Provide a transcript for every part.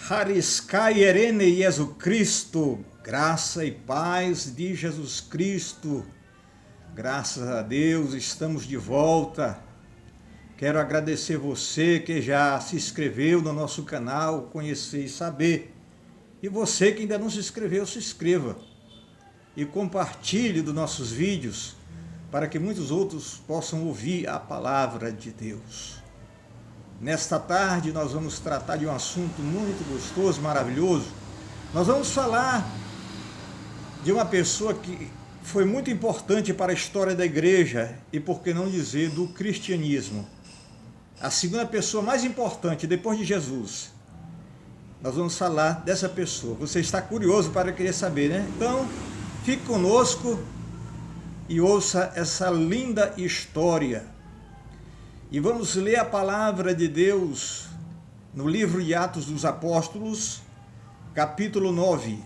Hariskai Erene Jesus Cristo, graça e paz de Jesus Cristo. Graças a Deus, estamos de volta. Quero agradecer você que já se inscreveu no nosso canal Conhecer e Saber. E você que ainda não se inscreveu, se inscreva. E compartilhe dos nossos vídeos para que muitos outros possam ouvir a palavra de Deus. Nesta tarde nós vamos tratar de um assunto muito gostoso, maravilhoso. Nós vamos falar de uma pessoa que foi muito importante para a história da igreja e, por que não dizer, do cristianismo. A segunda pessoa mais importante depois de Jesus. Nós vamos falar dessa pessoa. Você está curioso para querer saber, né? Então, fique conosco e ouça essa linda história. E vamos ler a palavra de Deus no livro de Atos dos Apóstolos, capítulo 9.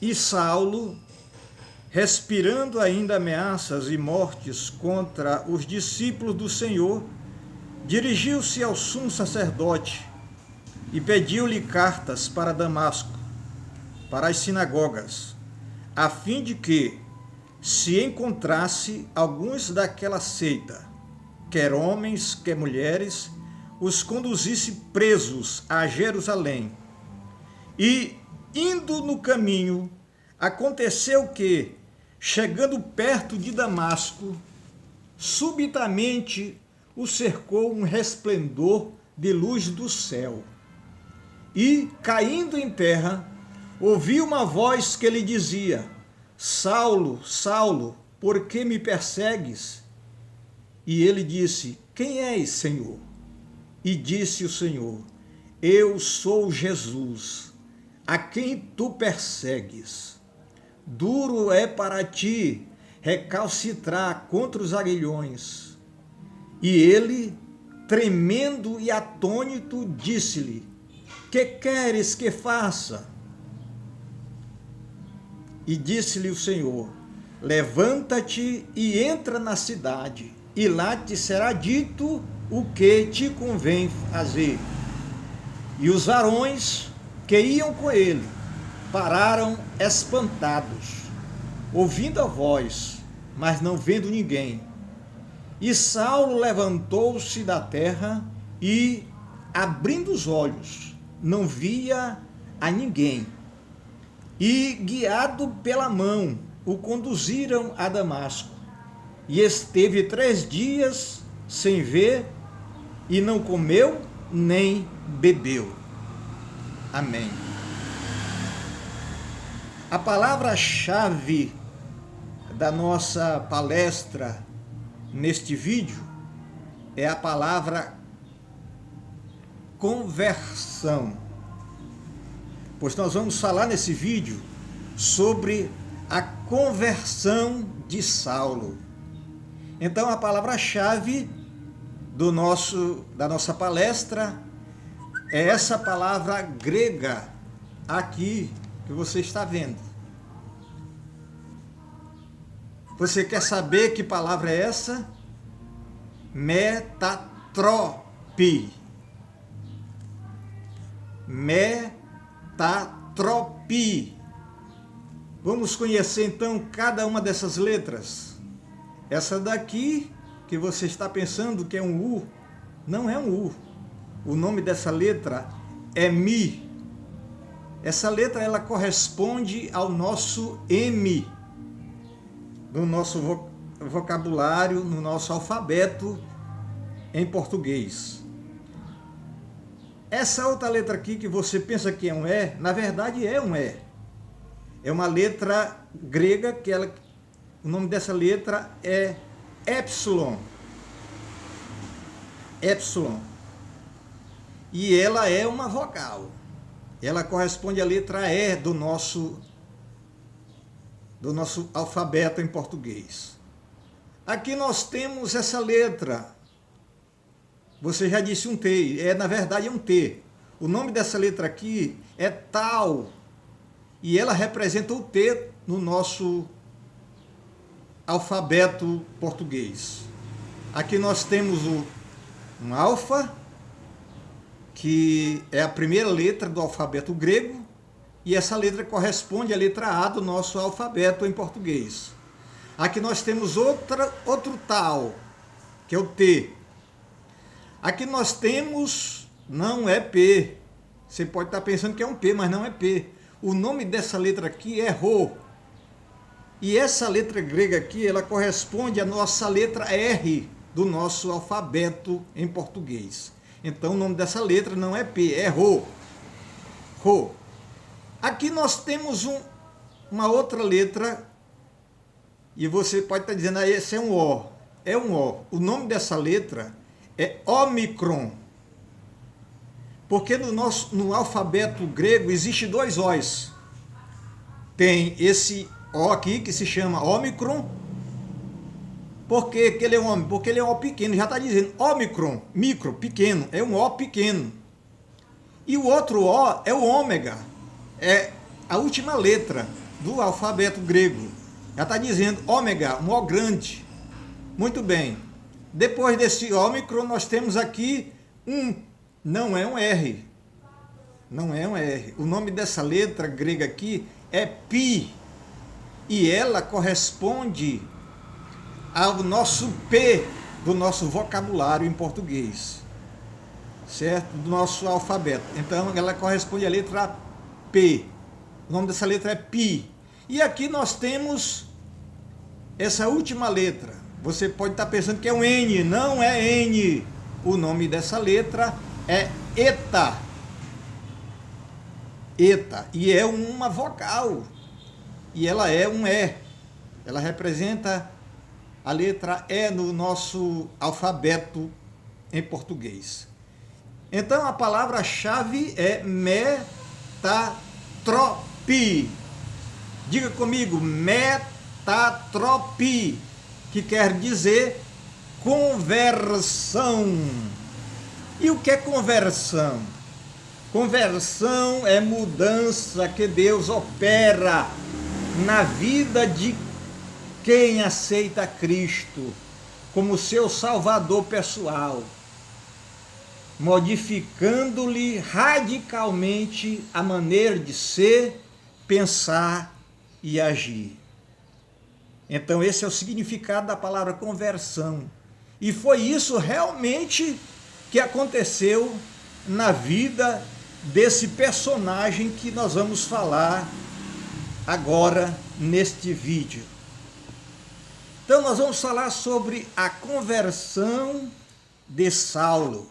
E Saulo, respirando ainda ameaças e mortes contra os discípulos do Senhor, dirigiu-se ao sumo sacerdote e pediu-lhe cartas para Damasco, para as sinagogas, a fim de que, se encontrasse alguns daquela seita, quer homens, quer mulheres, os conduzisse presos a Jerusalém. E, indo no caminho, aconteceu que, chegando perto de Damasco, subitamente o cercou um resplendor de luz do céu. E, caindo em terra, ouviu uma voz que lhe dizia: Saulo, Saulo, por que me persegues? E ele disse: Quem és, Senhor? E disse o Senhor: Eu sou Jesus, a quem tu persegues. Duro é para ti recalcitrar contra os aguilhões. E ele, tremendo e atônito, disse-lhe: Que queres que faça? E disse-lhe o Senhor: Levanta-te e entra na cidade, e lá te será dito o que te convém fazer. E os varões que iam com ele pararam espantados, ouvindo a voz, mas não vendo ninguém. E Saulo levantou-se da terra e, abrindo os olhos, não via a ninguém. E, guiado pela mão, o conduziram a Damasco. E esteve 3 dias sem ver, e não comeu nem bebeu. Amém. A palavra-chave da nossa palestra neste vídeo é a palavra conversão. Pois nós vamos falar nesse vídeo sobre a conversão de Saulo. Então a palavra-chave da nossa palestra é essa palavra grega aqui que você está vendo. Você quer saber que palavra é essa? Metatropi. Metatropi. Vamos conhecer então cada uma dessas letras. Essa daqui, que você está pensando que é um U, não é um U. O nome dessa letra é Mi. Essa letra ela corresponde ao nosso M, no nosso vocabulário, no nosso alfabeto em português. Essa outra letra aqui que você pensa que é um E, na verdade é um E. É uma letra grega que o nome dessa letra é Epsilon. Epsilon. E ela é uma vogal. Ela corresponde à letra E do nosso alfabeto em português. Aqui nós temos essa letra. Você já disse um T, na verdade é um T. O nome dessa letra aqui é Tau, e ela representa o T no nosso alfabeto português. Aqui nós temos um alfa que é a primeira letra do alfabeto grego, e essa letra corresponde à letra A do nosso alfabeto em português. Aqui nós temos outro tal, que é o T. Aqui nós temos, não é P. Você pode estar pensando que é um P, mas não é P. O nome dessa letra aqui é Rho. E essa letra grega aqui, ela corresponde à nossa letra R do nosso alfabeto em português. Então o nome dessa letra não é P, é Rho. Rho. Aqui nós temos uma outra letra, e você pode estar dizendo, esse é um O. É um O. O nome dessa letra é Ômicron. Porque no alfabeto grego existe dois Os. Tem esse O aqui que se chama Ômicron. Por que ele é um homem? Porque ele é um O pequeno. Já está dizendo Ômicron, micro, pequeno. É um O pequeno. E o outro O é o ômega. É a última letra do alfabeto grego. Já está dizendo ômega, um O grande. Muito bem. Depois desse ômicron, nós temos aqui não é um R. Não é um R. O nome dessa letra grega aqui é Pi. E ela corresponde ao nosso P do nosso vocabulário em português. Certo? Do nosso alfabeto. Então, ela corresponde à letra P. O nome dessa letra é Pi. E aqui nós temos essa última letra. Você pode estar pensando que é um N. Não é N. O nome dessa letra é Eta. Eta. E é uma vogal. E ela é um E. Ela representa a letra E no nosso alfabeto em português. Então a palavra-chave é metatropi. Diga comigo, metatropi, que quer dizer conversão. E o que é conversão? Conversão é mudança que Deus opera na vida de quem aceita Cristo como seu Salvador pessoal, modificando-lhe radicalmente a maneira de ser, pensar e agir. Então esse é o significado da palavra conversão. E foi isso realmente que aconteceu na vida desse personagem que nós vamos falar agora neste vídeo. Então nós vamos falar sobre a conversão de Saulo.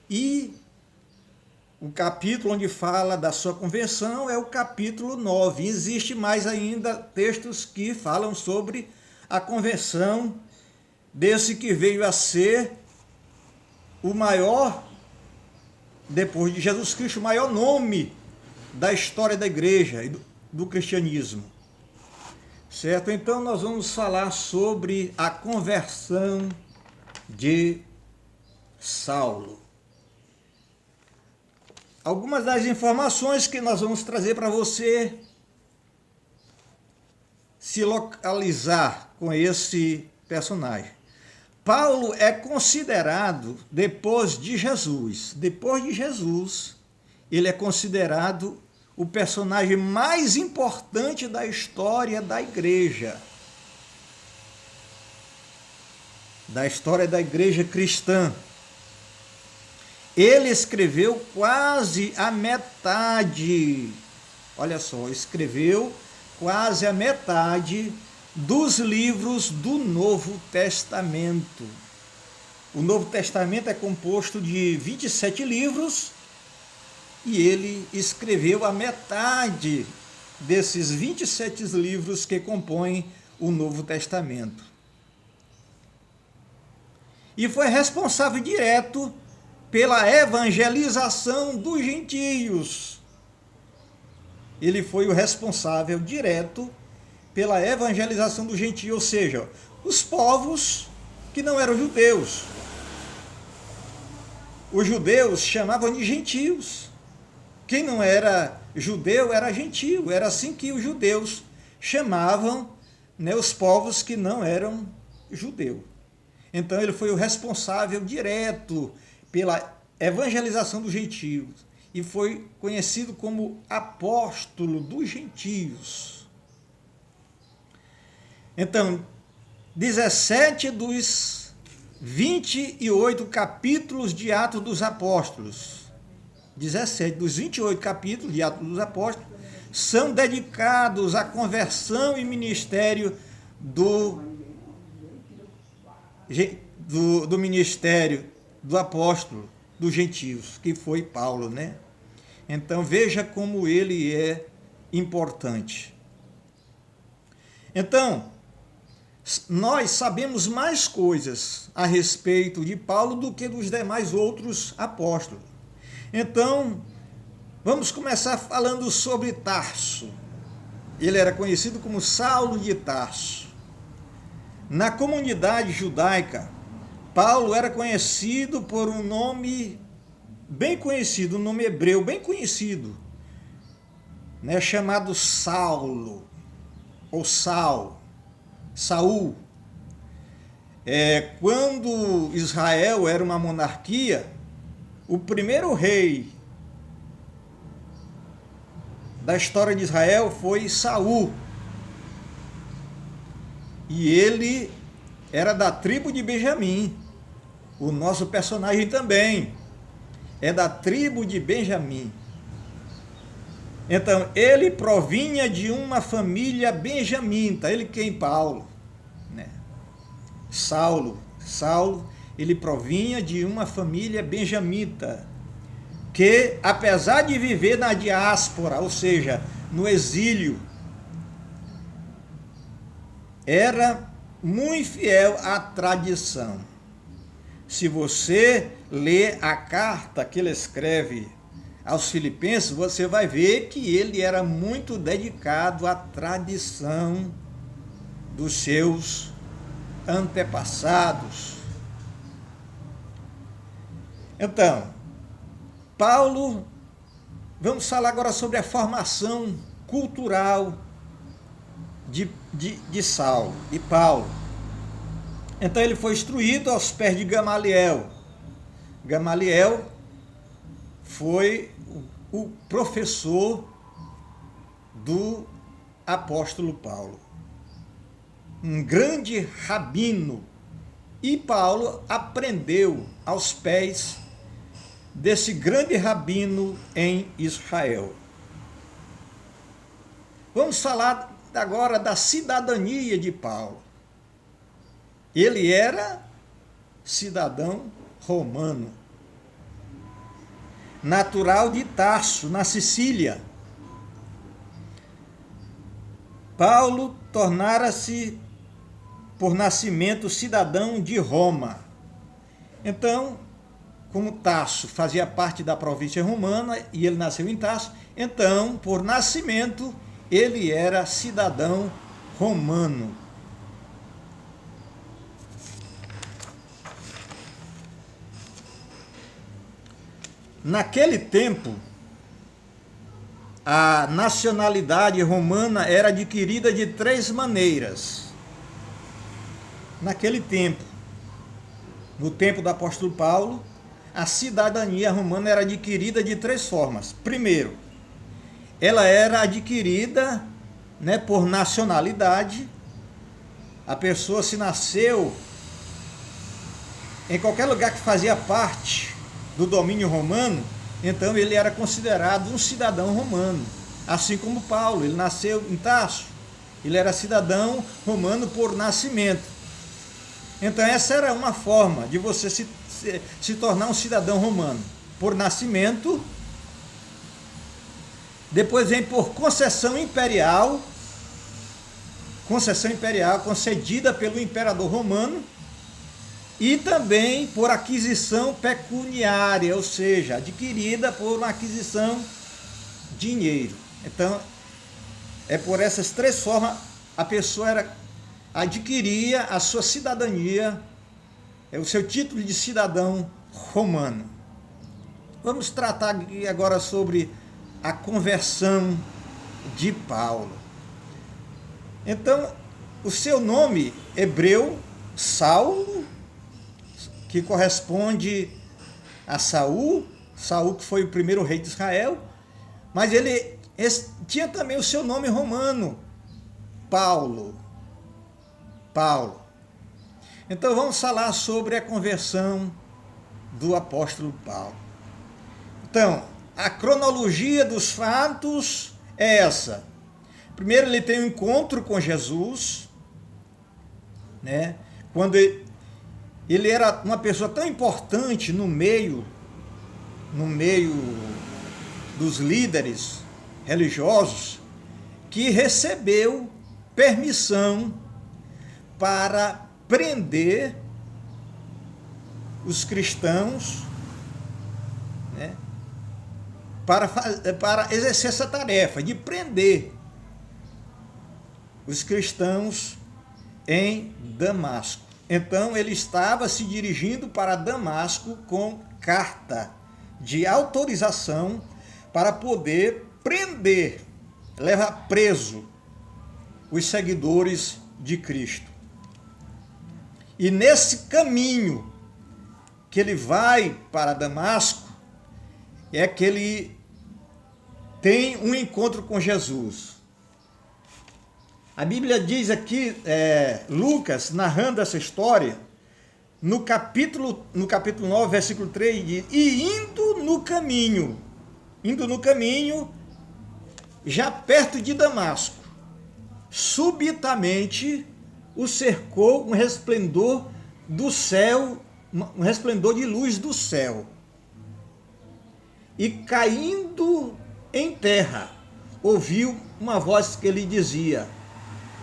E o capítulo onde fala da sua conversão é o capítulo 9. Existe mais ainda textos que falam sobre a conversão desse que veio a ser o maior, depois de Jesus Cristo, o maior nome da história da igreja e do cristianismo. Certo? Então nós vamos falar sobre a conversão de Saulo. Algumas das informações que nós vamos trazer para você se localizar com esse personagem. Paulo é considerado, depois de Jesus, ele é considerado o personagem mais importante da história da igreja. Da história da igreja cristã. Ele escreveu quase a metade, olha só, escreveu quase a metade dos livros do Novo Testamento. O Novo Testamento é composto de 27 livros e ele escreveu a metade desses 27 livros que compõem o Novo Testamento. E foi responsável direto pela evangelização dos gentios. Ele foi o responsável direto pela evangelização dos gentios, ou seja, os povos que não eram judeus. Os judeus chamavam de gentios. Quem não era judeu era gentio. Era assim que os judeus chamavam, né, os povos que não eram judeus. Então ele foi o responsável direto pela evangelização dos gentios e foi conhecido como apóstolo dos gentios. Então, 17 dos 28 capítulos de Atos dos Apóstolos, 17 dos 28 capítulos de Atos dos Apóstolos, são dedicados à conversão e ministério do ministério do apóstolo dos gentios, que foi Paulo, né? Então veja como ele é importante. Então, nós sabemos mais coisas a respeito de Paulo do que dos demais outros apóstolos. Então, vamos começar falando sobre Tarso. Ele era conhecido como Saulo de Tarso. Na comunidade judaica, Paulo era conhecido por um nome bem conhecido, um nome hebreu bem conhecido, né, chamado Saulo, ou Saul. Quando Israel era uma monarquia, o primeiro rei da história de Israel foi Saul. E ele era da tribo de Benjamim. O nosso personagem também é da tribo de Benjamim. Então, ele provinha de uma família benjamita. Ele quem? Paulo, né? Saulo, ele provinha de uma família benjamita, que apesar de viver na diáspora, ou seja, no exílio, era muito fiel à tradição. Se você ler a carta que ele escreve aos Filipenses, você vai ver que ele era muito dedicado à tradição dos seus antepassados. Então, Paulo, vamos falar agora sobre a formação cultural de Saulo, de Paulo. Então ele foi instruído aos pés de Gamaliel. Gamaliel foi o professor do apóstolo Paulo, um grande rabino, e Paulo aprendeu aos pés desse grande rabino em Israel. Vamos falar agora da cidadania de Paulo. Ele era cidadão romano, natural de Tarso, na Sicília. Paulo tornara-se, por nascimento, cidadão de Roma. Então, como Tarso fazia parte da província romana e ele nasceu em Tarso, então, por nascimento, ele era cidadão romano. Naquele tempo, a nacionalidade romana era adquirida de 3 maneiras. Naquele tempo, no tempo do apóstolo Paulo, a cidadania romana era adquirida de 3 formas. Primeiro, ela era adquirida, né, por nacionalidade. A pessoa, se nasceu em qualquer lugar que fazia parte do domínio romano, então ele era considerado um cidadão romano. Assim como Paulo, ele nasceu em Tarso, ele era cidadão romano por nascimento. Então essa era uma forma de você se tornar um cidadão romano, por nascimento. Depois vem por concessão imperial concedida pelo imperador romano, e também por aquisição pecuniária, ou seja, adquirida por uma aquisição dinheiro. Então, é por essas 3 formas a pessoa adquiria a sua cidadania, o seu título de cidadão romano. Vamos tratar agora sobre a conversão de Paulo. Então, o seu nome hebreu, Saulo, que corresponde a Saul que foi o primeiro rei de Israel, mas ele tinha também o seu nome romano, Paulo. Então vamos falar sobre a conversão do apóstolo Paulo. Então, a cronologia dos fatos é essa. Primeiro ele tem um encontro com Jesus, né? Quando ele era uma pessoa tão importante no meio dos líderes religiosos, que recebeu permissão para prender os cristãos, né, para exercer essa tarefa de prender os cristãos em Damasco. Então ele estava se dirigindo para Damasco com carta de autorização para poder prender, levar preso os seguidores de Cristo. E nesse caminho que ele vai para Damasco, é que ele tem um encontro com Jesus. A Bíblia diz aqui, Lucas, narrando essa história, no capítulo 9, versículo 3, diz: e indo no caminho, já perto de Damasco, subitamente o cercou um resplendor do céu, um resplendor de luz do céu. E caindo em terra, ouviu uma voz que lhe dizia: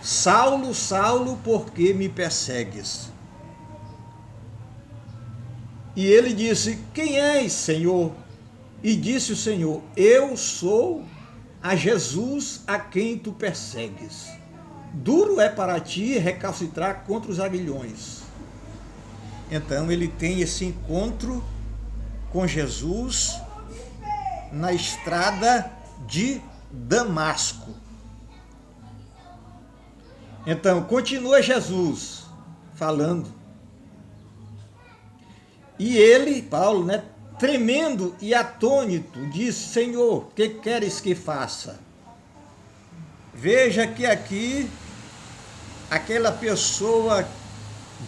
Saulo, Saulo, por que me persegues? E ele disse: quem és, Senhor? E disse o Senhor: eu sou a Jesus a quem tu persegues. Duro é para ti recalcitrar contra os aguilhões. Então ele tem esse encontro com Jesus na estrada de Damasco. Então continua Jesus falando. E ele, Paulo, né, tremendo e atônito, disse: Senhor, que queres que faça? Veja que aqui, aquela pessoa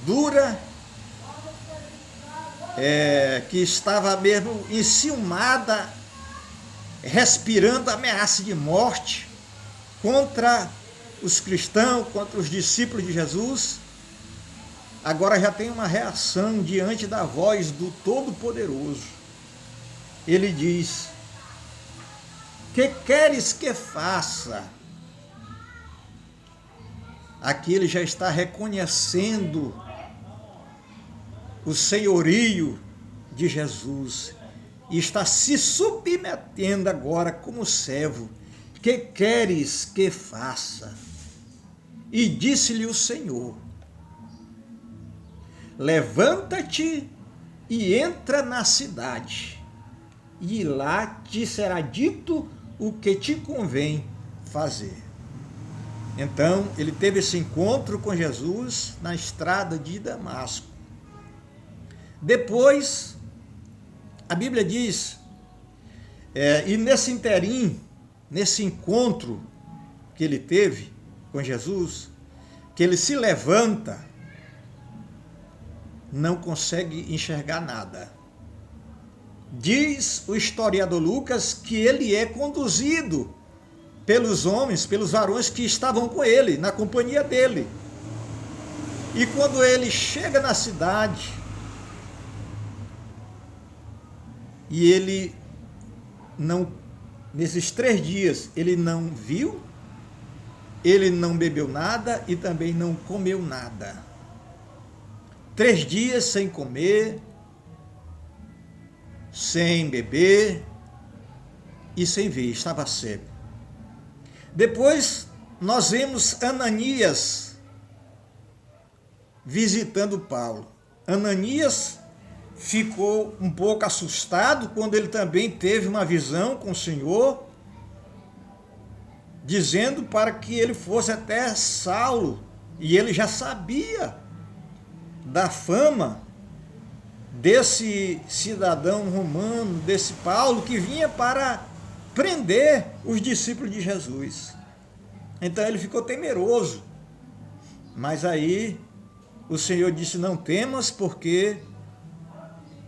dura, que estava mesmo enciumada, respirando ameaça de morte contra os cristãos, contra os discípulos de Jesus, agora já tem uma reação diante da voz do Todo-Poderoso. Ele diz: que queres que faça? Aqui ele já está reconhecendo o senhorio de Jesus e está se submetendo agora como servo. Que queres que faça? E disse-lhe o Senhor: levanta-te e entra na cidade, e lá te será dito o que te convém fazer. Então, ele teve esse encontro com Jesus na estrada de Damasco. Depois, a Bíblia diz, e nesse interim, nesse encontro que ele teve com Jesus, que ele se levanta, não consegue enxergar nada. Diz o historiador Lucas que ele é conduzido pelos homens, pelos varões que estavam com ele, na companhia dele. E quando ele chega na cidade, e ele não, nesses 3 dias, ele não viu, ele não bebeu nada e também não comeu nada. 3 dias sem comer, sem beber e sem ver, estava cego. Depois nós vemos Ananias visitando Paulo. Ananias ficou um pouco assustado quando ele também teve uma visão com o Senhor, dizendo para que ele fosse até Saulo, e ele já sabia da fama desse cidadão romano, desse Paulo, que vinha para prender os discípulos de Jesus. Então ele ficou temeroso. Mas aí o Senhor disse: não temas, porque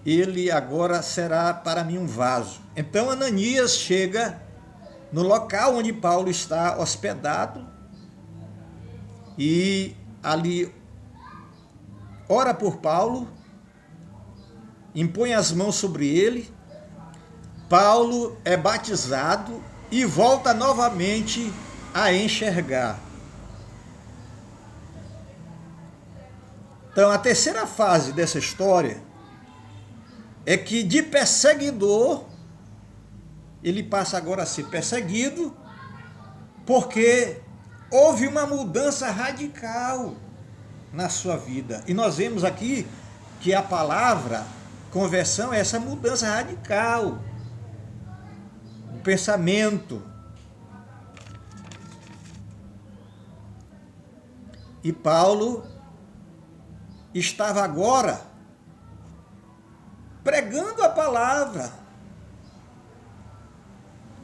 ele agora será para mim um vaso. Então Ananias chega no local onde Paulo está hospedado e ali ora por Paulo, impõe as mãos sobre ele. Paulo é batizado e volta novamente a enxergar. Então, a terceira fase dessa história é que de perseguidor, ele passa agora a ser perseguido, porque houve uma mudança radical na sua vida. E nós vemos aqui que a palavra conversão é essa mudança radical, o pensamento. E Paulo estava agora pregando a palavra,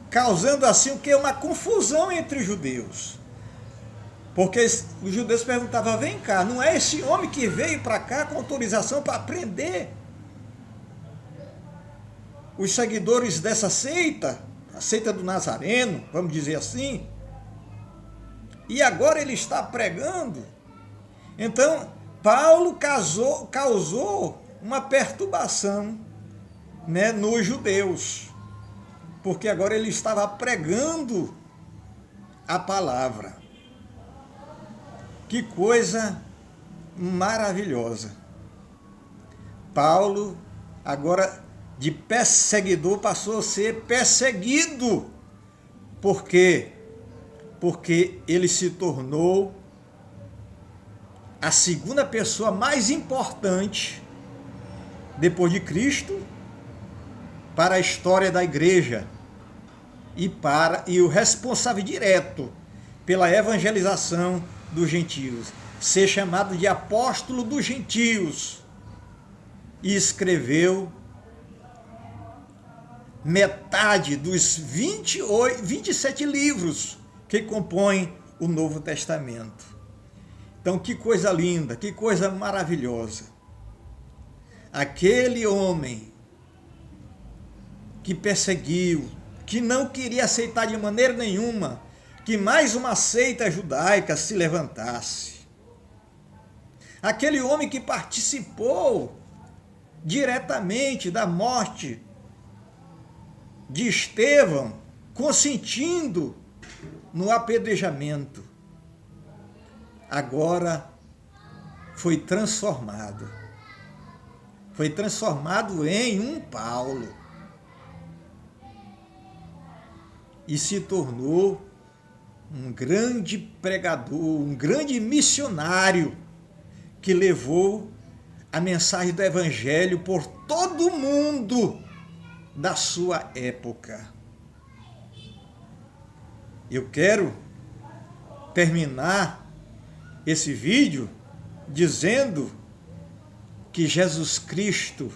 causando assim o que? Uma confusão entre os judeus. Porque os judeus perguntavam: vem cá, não é esse homem que veio para cá com autorização para prender os seguidores dessa seita, a seita do Nazareno, vamos dizer assim? E agora ele está pregando. Então, Paulo causou uma perturbação, né, nos judeus, porque agora ele estava pregando a palavra. Que coisa maravilhosa! Paulo, agora de perseguidor, passou a ser perseguido. Por quê? Porque ele se tornou a segunda pessoa mais importante, depois de Cristo, para a história da igreja e o responsável direto pela evangelização dos gentios, ser chamado de apóstolo dos gentios, e escreveu metade dos 27 livros que compõem o Novo Testamento. Então, que coisa linda, que coisa maravilhosa. Aquele homem que perseguiu, que não queria aceitar de maneira nenhuma que mais uma seita judaica se levantasse. Aquele homem que participou diretamente da morte de Estevão, consentindo no apedrejamento, agora foi transformado. Foi transformado em um Paulo. E se tornou um grande pregador, um grande missionário, que levou a mensagem do Evangelho por todo o mundo da sua época. Eu quero terminar esse vídeo dizendo que Jesus Cristo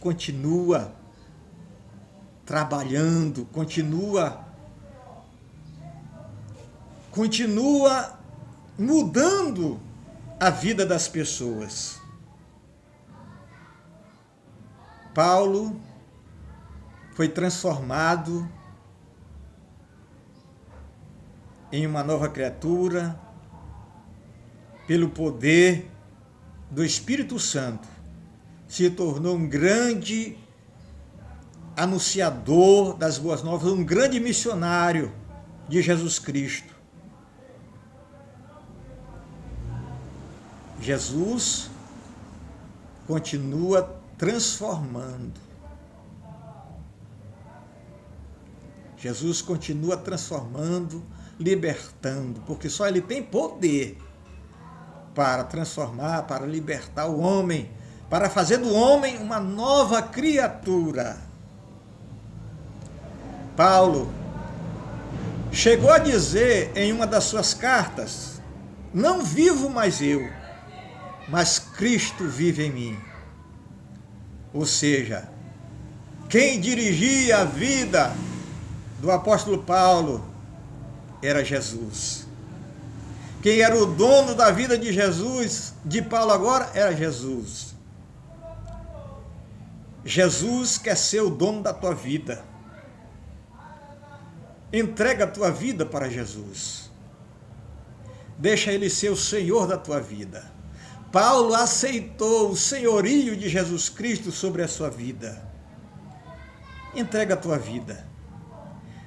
continua trabalhando, continua mudando a vida das pessoas. Paulo foi transformado em uma nova criatura pelo poder do Espírito Santo. Se tornou um grande anunciador das boas novas, um grande missionário de Jesus Cristo. Jesus continua transformando. Jesus continua transformando, libertando, porque só Ele tem poder para transformar, para libertar o homem, para fazer do homem uma nova criatura. Paulo chegou a dizer em uma das suas cartas: não vivo mais eu, mas Cristo vive em mim. Ou seja, quem dirigia a vida do apóstolo Paulo era Jesus. Quem era o dono da vida de Jesus, de Paulo agora, era Jesus. Jesus quer ser o dono da tua vida. Entrega a tua vida para Jesus. Deixa Ele ser o Senhor da tua vida. Paulo aceitou o senhorio de Jesus Cristo sobre a sua vida. Entrega a tua vida.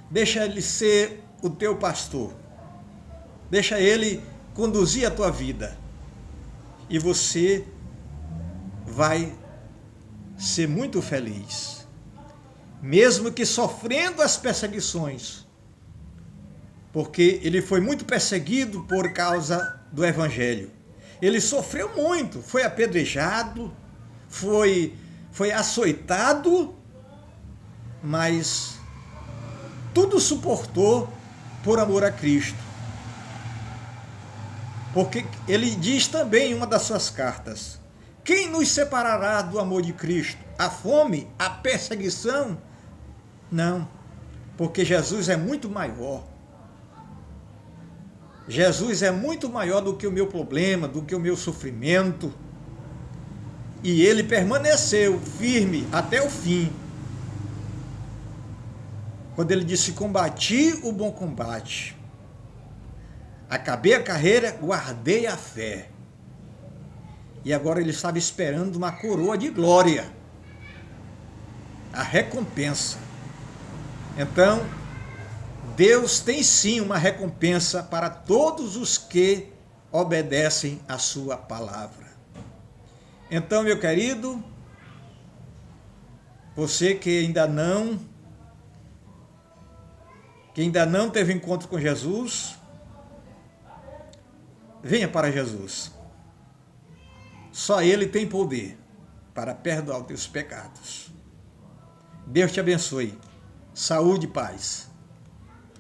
Deixa Ele ser o teu pastor. Deixa Ele conduzir a tua vida. E você vai ser muito feliz. Mesmo que sofrendo as perseguições. Porque ele foi muito perseguido por causa do Evangelho. Ele sofreu muito, foi apedrejado, foi açoitado, mas tudo suportou por amor a Cristo. Porque ele diz também em uma das suas cartas: quem nos separará do amor de Cristo? A fome? A perseguição? Não, porque Jesus é muito maior. Jesus é muito maior do que o meu problema, do que o meu sofrimento. E ele permaneceu firme até o fim. Quando ele disse: combati o bom combate, acabei a carreira, guardei a fé. E agora ele estava esperando uma coroa de glória, a recompensa. Então, Deus tem sim uma recompensa para todos os que obedecem a sua palavra. Então, meu querido, você que ainda não teve encontro com Jesus, venha para Jesus. Só Ele tem poder para perdoar os teus pecados. Deus te abençoe. Saúde e paz.